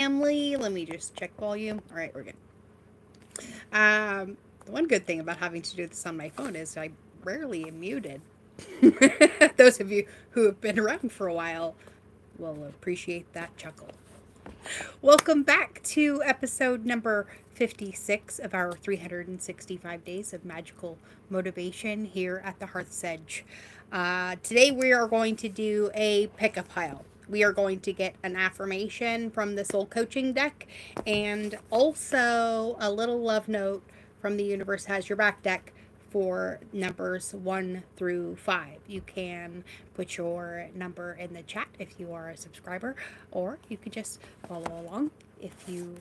family. Let me just check volume. All right, we're good. The one good thing about having to do this on my phone is I rarely am muted. Those of you who have been around for a while will appreciate that chuckle. Welcome back to episode number 56 of our 365 Days of Magical Motivation here at the Hearth's Edge. Today we are going to do a pick a pile. We are going to get an affirmation from the Soul Coaching deck and also a little love note from the Universe Has Your Back deck for numbers 1 through 5. You can put your number in the chat if you are a subscriber, or you could just follow along if you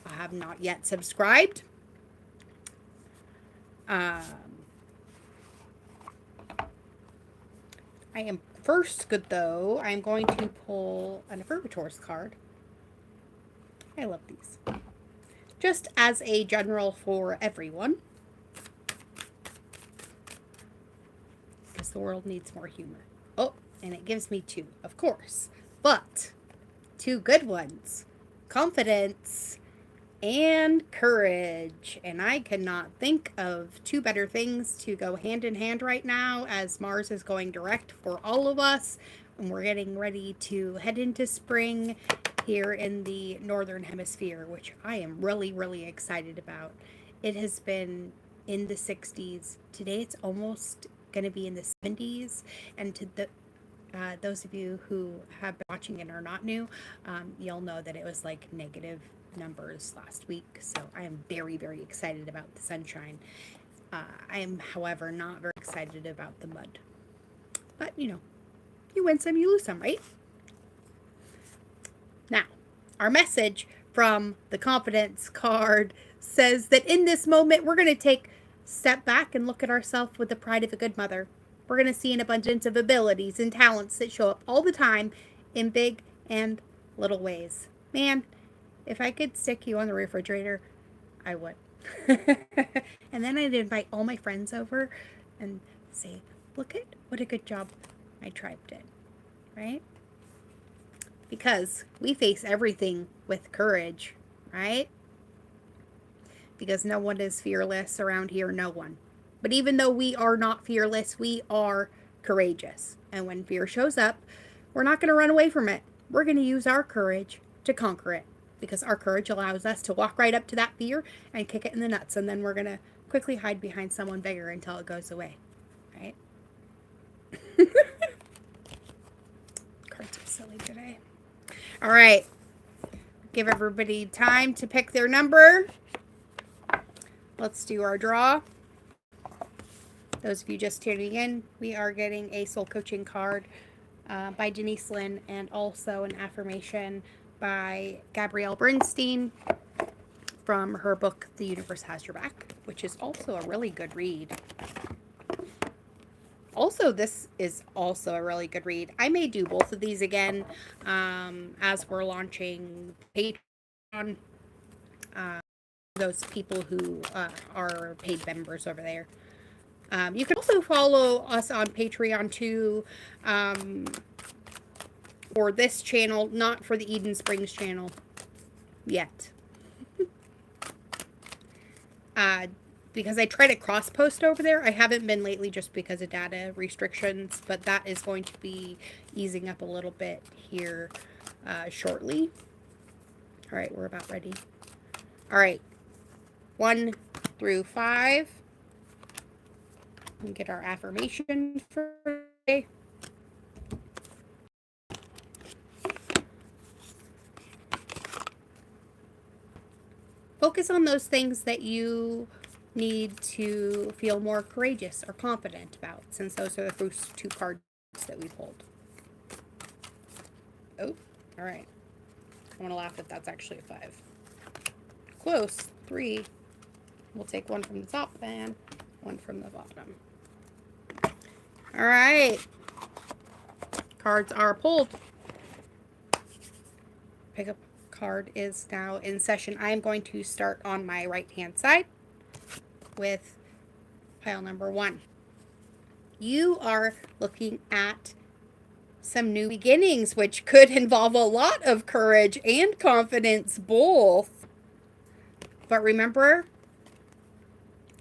have not yet subscribed. I am first good though. I'm going to pull an Affirmators card. I love these. Just as a general for everyone. Because the world needs more humor. Oh, and it gives me 2, of course. But 2 good ones. Confidence and courage. And I cannot think of 2 better things to go hand in hand right now as Mars is going direct for all of us. And we're getting ready to head into spring here in the Northern Hemisphere, which I am really, really excited about. It has been in the 60s. Today it's almost going to be in the 70s. And to those of you who have been watching and are not new, you'll know that it was like negative numbers last week. So I am very, very excited about the sunshine. I am, however, not very excited about the mud. But, you win some, you lose some, right? Now, our message from the confidence card says that in this moment, we're going to take a step back and look at ourselves with the pride of a good mother. We're going to see an abundance of abilities and talents that show up all the time in big and little ways. Man, if I could stick you on the refrigerator, I would. And then I'd invite all my friends over and say, look at what a good job my tribe did, right? Because we face everything with courage, right? Because no one is fearless around here, no one. But even though we are not fearless, we are courageous. And when fear shows up, we're not going to run away from it. We're going to use our courage to conquer it. Because our courage allows us to walk right up to that fear and kick it in the nuts. And then we're going to quickly hide behind someone bigger until it goes away. Right? Cards are silly today. All right. Give everybody time to pick their number. Let's do our draw. Those of you just tuning in, we are getting a soul coaching card by Denise Lynn and also an affirmation by Gabrielle Bernstein from her book, The Universe Has Your Back, which is also a really good read. Also, this is also a really good read. I may do both of these again as we're launching Patreon. Those people who are paid members over there. You can also follow us on Patreon too, for this channel, not for the Eden Springs channel yet. Because I try to cross post over there. I haven't been lately just because of data restrictions, but that is going to be easing up a little bit here shortly. All right, we're about ready. All right, 1 through 5. And get our affirmation for today. Focus on those things that you need to feel more courageous or confident about, since those are the first 2 cards that we pulled. Oh, all right. I want to laugh if that's actually a 5. Close. 3. We'll take 1 from the top and 1 from the bottom. All right. Cards are pulled. Pickup card is now in session. I am going to start on my right-hand side with pile number 1. You are looking at some new beginnings, which could involve a lot of courage and confidence, both. But remember,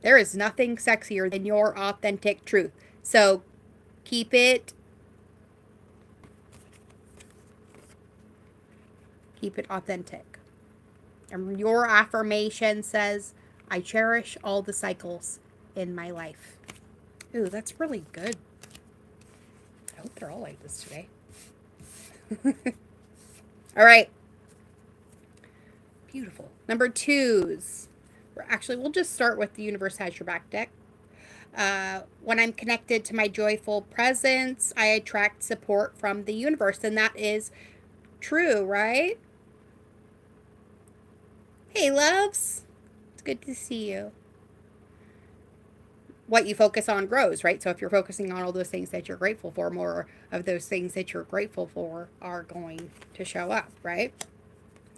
there is nothing sexier than your authentic truth. So keep it authentic. And your affirmation says, I cherish all the cycles in my life. Ooh, that's really good. I hope they're all like this today. All right. Beautiful. Number 2s. We'll just start with the universe has your back deck. When I'm connected to my joyful presence, I attract support from the universe. And that is true, right? Hey, loves. It's good to see you. What you focus on grows, right? So if you're focusing on all those things that you're grateful for, more of those things that you're grateful for are going to show up, right?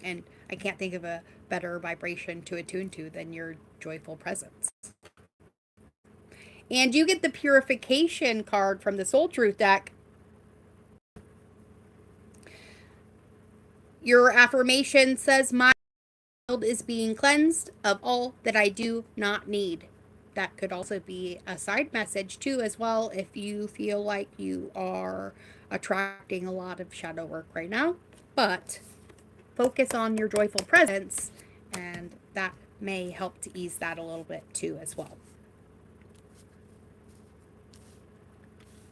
And I can't think of a better vibration to attune to than your joyful presence. And you get the purification card from the Soul Truth deck. Your affirmation says, my world is being cleansed of all that I do not need. That could also be a side message too, as well, if you feel like you are attracting a lot of shadow work right now. But focus on your joyful presence, and that may help to ease that a little bit too as well.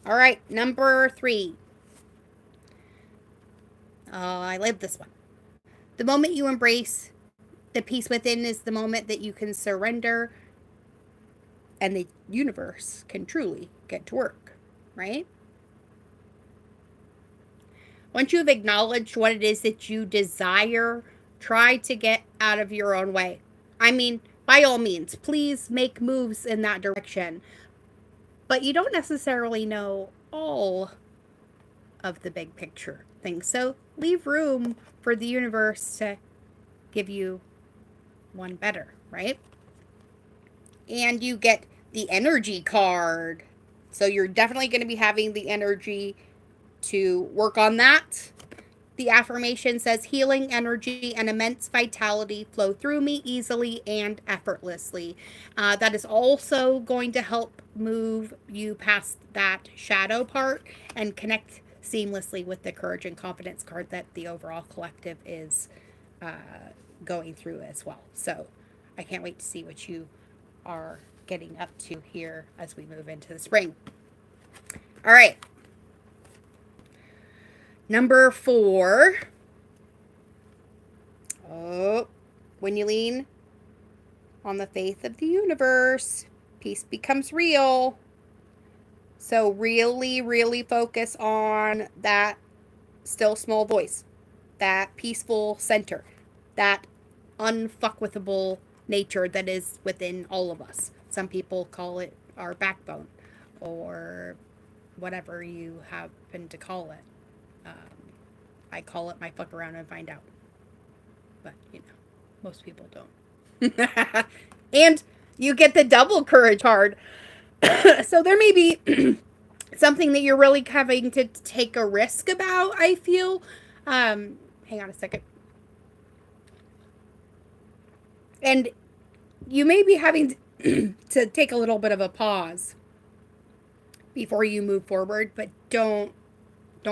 All right, number 3. I love this one. The moment you embrace the peace within is the moment that you can surrender and the universe can truly get to work, right? Once you've acknowledged what it is that you desire, try to get out of your own way. I mean, by all means, please make moves in that direction. But you don't necessarily know all of the big picture things. So leave room for the universe to give you one better, right? And you get the energy card. So you're definitely going to be having the energy to work on that. The affirmation says, healing energy and immense vitality flow through me easily and effortlessly. That is also going to help move you past that shadow part and connect seamlessly with the courage and confidence card that the overall collective is going through as well. So I can't wait to see what you are getting up to here as we move into the spring. All right. Number 4. Oh, when you lean on the faith of the universe, peace becomes real. So really, really focus on that still small voice, that peaceful center, that unfuckwithable nature that is within all of us. Some people call it our backbone, or whatever you happen to call it. I call it my fuck around and find out. But, most people don't. And you get the double courage card. So there may be something that you're really having to take a risk about, I feel. Hang on a second. And you may be having to take a little bit of a pause before you move forward, but don't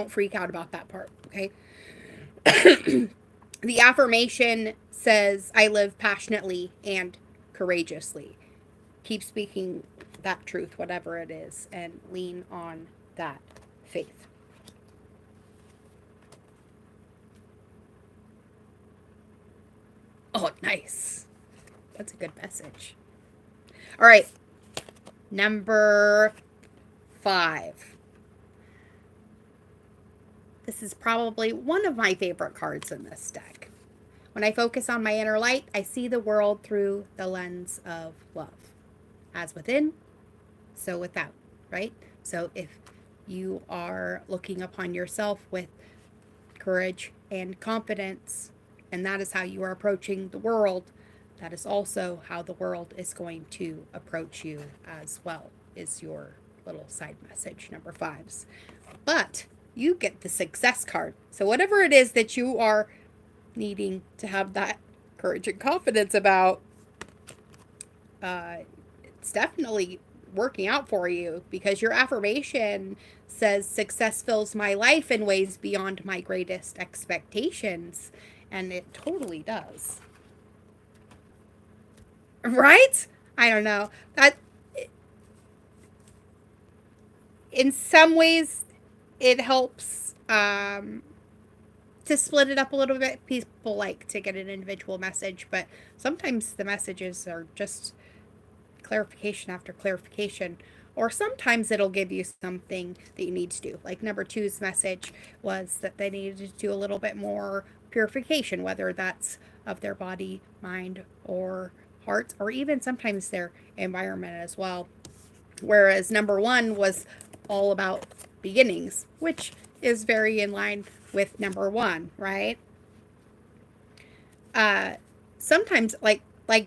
freak out about that part, okay? The affirmation says, I live passionately and courageously. Keep speaking that truth, whatever it is, and lean on that faith. Oh, nice. That's a good message. All right. Number 5. This is probably one of my favorite cards in this deck. When I focus on my inner light, I see the world through the lens of love. As within, so without, right? So if you are looking upon yourself with courage and confidence, and that is how you are approaching the world, that is also how the world is going to approach you as well, is your little side message, number 5s. But you get the success card. So whatever it is that you are needing to have that courage and confidence about, it's definitely working out for you, because your affirmation says success fills my life in ways beyond my greatest expectations. And it totally does. Right? I don't know. That in some ways it helps to split it up a little bit. People like to get an individual message, but sometimes the messages are just clarification after clarification, or sometimes it'll give you something that you need to do. Like number two's message was that they needed to do a little bit more purification, whether that's of their body, mind, or heart, or even sometimes their environment as well. Whereas number one was all about beginnings, which is very in line with number one, right? Sometimes, like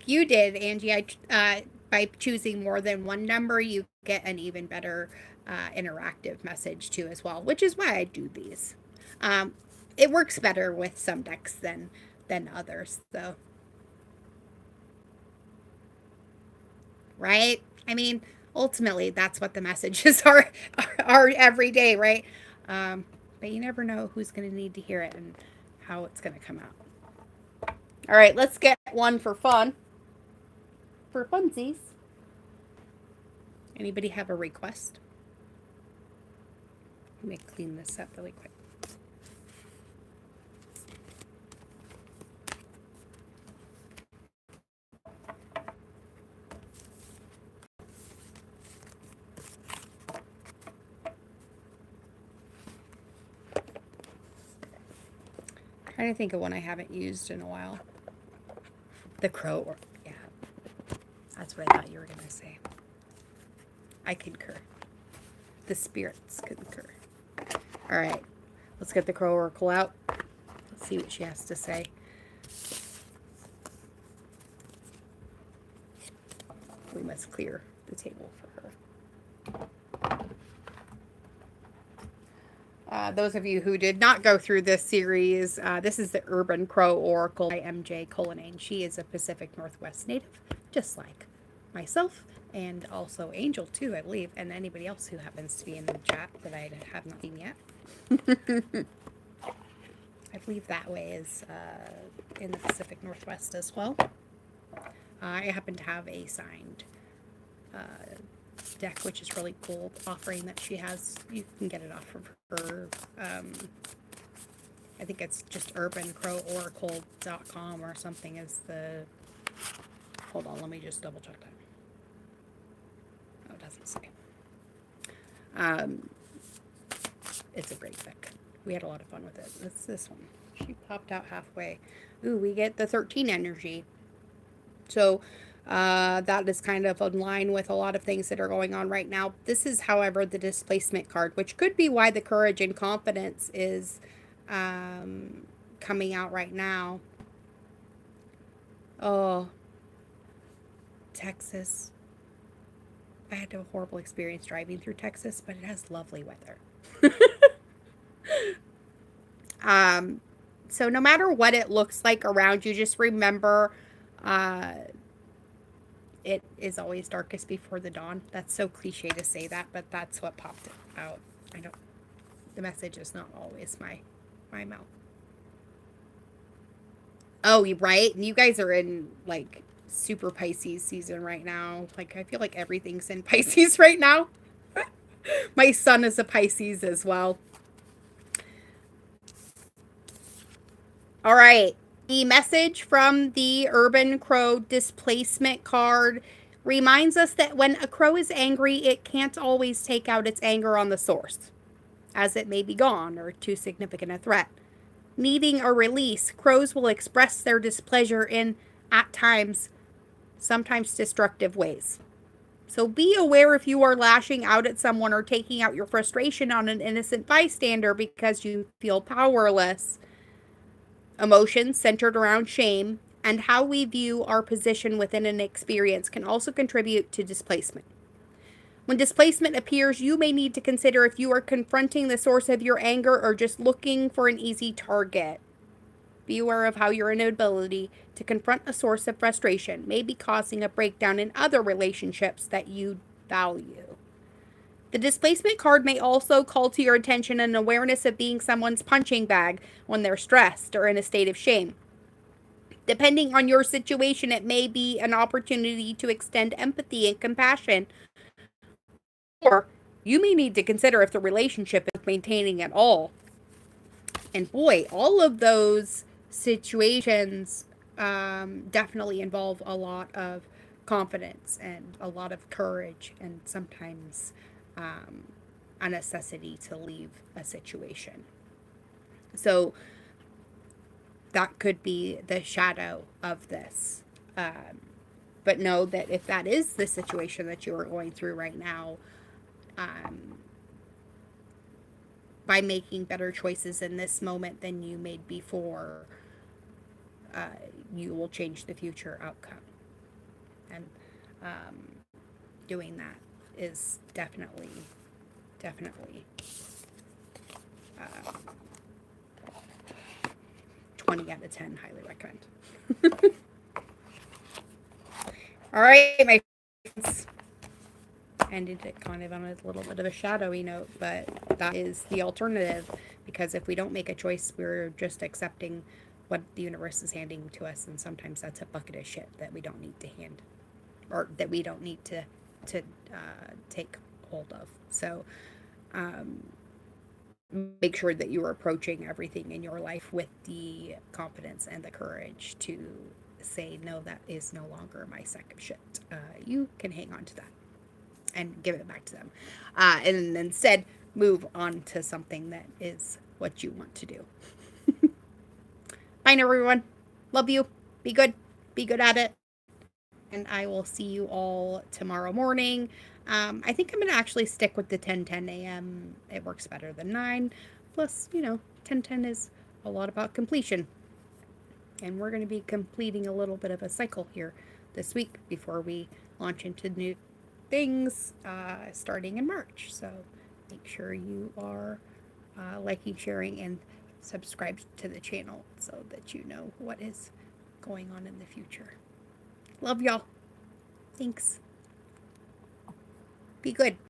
you did, Angie, by choosing more than one number, you get an even better interactive message too as well, which is why I do these. It works better with some decks than others, though. Right? I mean, ultimately, that's what the messages are every day, right? But you never know who's going to need to hear it and how it's going to come out. All right, let's get one for fun. For funsies. Anybody have a request? Let me clean this up really quick. Trying to think of one I haven't used in a while. The crow. Yeah. That's what I thought you were going to say. I concur. The spirits concur. All right. Let's get the crow oracle out. Let's see what she has to say. We must clear the table for her. Those of you who did not go through this series, this is the Urban Crow Oracle by MJ Cullinane. She is a Pacific Northwest native, just like myself, and also Angel too, I believe, and anybody else who happens to be in the chat that I have not seen yet. I believe that way is in the Pacific Northwest as well. I happen to have a signed deck, which is really cool, offering that she has. You can get it off of her, I think it's just urbancroworacle.com or something is the, hold on, let me just double check that. Oh, it doesn't say. It's a great deck. We had a lot of fun with it. It's this one. She popped out halfway. Ooh, we get the 13 energy. So that is kind of in line with a lot of things that are going on right now. This is, however, the displacement card, which could be why the courage and confidence is coming out right now. Oh, Texas. I had a horrible experience driving through Texas, but it has lovely weather. So no matter what it looks like around you, just remember it is always darkest before the dawn. That's so cliche to say that, but that's what popped it out. The message is not always my mouth. Oh, right? And you guys are in, like, super Pisces season right now. Like, I feel like everything's in Pisces right now. My son is a Pisces as well. All right. The message from the Urban Crow displacement card reminds us that when a crow is angry, it can't always take out its anger on the source, as it may be gone or too significant a threat. Needing a release, crows will express their displeasure in, at times, sometimes destructive ways. So be aware if you are lashing out at someone or taking out your frustration on an innocent bystander because you feel powerless. Emotions centered around shame and how we view our position within an experience can also contribute to displacement. When displacement appears, you may need to consider if you are confronting the source of your anger or just looking for an easy target. Be aware of how your inability to confront a source of frustration may be causing a breakdown in other relationships that you value. The displacement card may also call to your attention an awareness of being someone's punching bag when they're stressed or in a state of shame. Depending on your situation, it may be an opportunity to extend empathy and compassion, or you may need to consider if the relationship is maintaining at all. And boy, all of those situations definitely involve a lot of confidence and a lot of courage, and sometimes a necessity to leave a situation. So that could be the shadow of this. But know that if that is the situation that you are going through right now, by making better choices in this moment than you made before, you will change the future outcome. And doing that is definitely 20 out of 10, highly recommend. All right, my friends. Ended it kind of on a little bit of a shadowy note, but that is the alternative, because if we don't make a choice, we're just accepting what the universe is handing to us, and sometimes that's a bucket of shit that we don't need to hand, or that we don't need to take hold of. So make sure that you are approaching everything in your life with the confidence and the courage to say, no, that is no longer my sack of shit. You can hang on to that and give it back to them. And instead, move on to something that is what you want to do. Bye now, everyone. Love you. Be good. Be good at it. And I will see you all tomorrow morning. I think I'm going to actually stick with the 10:10 a.m. It works better than 9. Plus, 10:10 is a lot about completion. And we're going to be completing a little bit of a cycle here this week before we launch into new things starting in March. So make sure you are liking, sharing, and subscribe to the channel so that you know what is going on in the future. Love y'all. Thanks. Be good.